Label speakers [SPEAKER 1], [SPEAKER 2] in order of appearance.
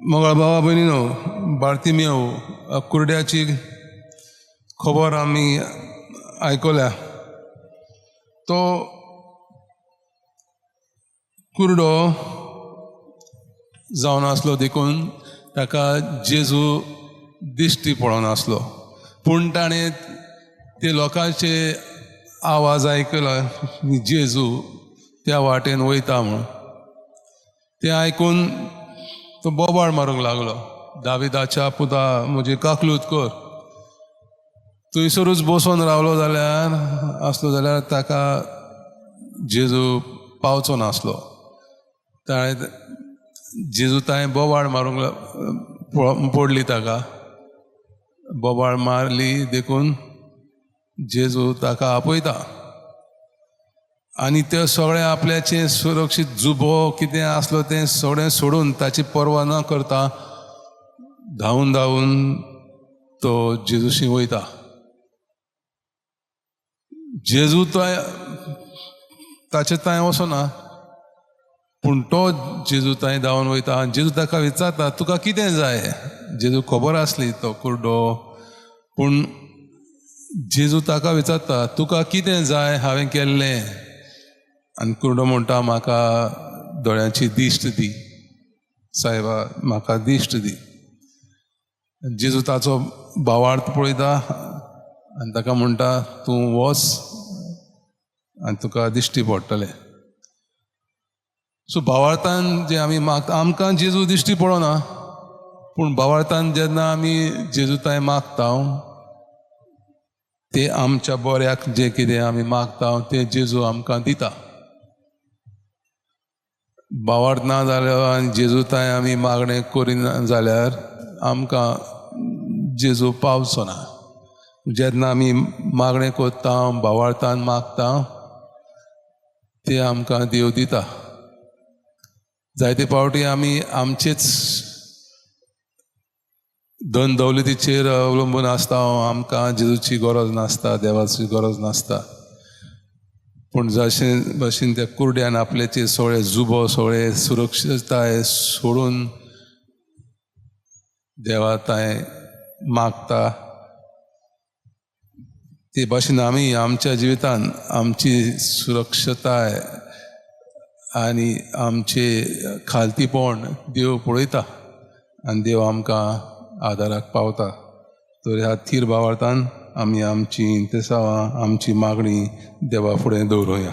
[SPEAKER 1] मंगळ भावा भयणीनो, बार्तिमेव कुर्ड्याची खबर आमी आयकल्या. तो कुर्डो जावन आसलो देखून ताका जेजू दिश्टी पडनासलो, पूण ताणें ते लोकांचे आवाज आयकला जेजू त्या वाटेन वयता म्हूण. तें आयकून तो बोबाळ मारूंक लागलो, दाविदाच्या पुता म्हजी काकलूत कर. थंयसरूच बसून रावलो जाल्यार ताका जेजू पावचो नासलो. जेजू ताणें बोबाळ मारूंक पडली, ताका बोबाळ मारली देखून जेजू ताका आपयता आनी ते सगळें आपल्याचें सुरक्षीत जुबो कितें आसलो तें सगळें सोडून ताची पर्वा न करता धांवून धांवून तो जेजूशी वयता. जेजू ताचे थंय वचना, पूण तो जेजू थंय धांवन वयता आनी जेजू ताका विचारता, तुका कितें जाय? जेजू खबर आसली तो कुर्डो, पूण जेजू ताका विचारता, तुका कितें जाय हांवें केल्लें? आनी कुर्डो म्हणटा, म्हाका दोळ्यांची दिश्ट दी सायबा, म्हाका दिश्ट दी. जेजू ताचो भावार्थ पळयता आनी ताका म्हणटा, तूं वच आनी तुका दिश्टी पडटलें. सो भावार्थान जे आमी मागता, आमकां जेजू दिश्टी पडना, पूण भावार्थान जेन्ना आमी जेजू थंय मागता ते आमच्या बऱ्याक जें कितें आमी मागता तें जेजू आमकां दिता. भावार्थ ना जाल्यार आनी जेजू थंय आमी मागणें करिना जाल्यार आमकां जेजू पावचो ना. जेन्ना आमी मागणें करता, भावार्थान मागता, ते आमकां देव दिता. जायते फावटी आमी आमचेच धन दौलतीचेर अवलंबून आसता, आमकां जेजूची गरज नासता, देवाची गरज नासता. पूण जशें भशेन त्या कुर्ड्यान आपल्याचे सगळे जुबो, सगळे सुरक्षीतताय सोडून देवा थंय मागता, ते भाशेन आमी आमच्या जिवितान आमची सुरक्षताय आनी आमचे खालतीपण देव पळयता आनी देव आमकां आदाराक पावता. तर ह्या थीर भावार्थान आमी आमची इंतसांवां, आमची मागणी देवा फुडें दवरुया.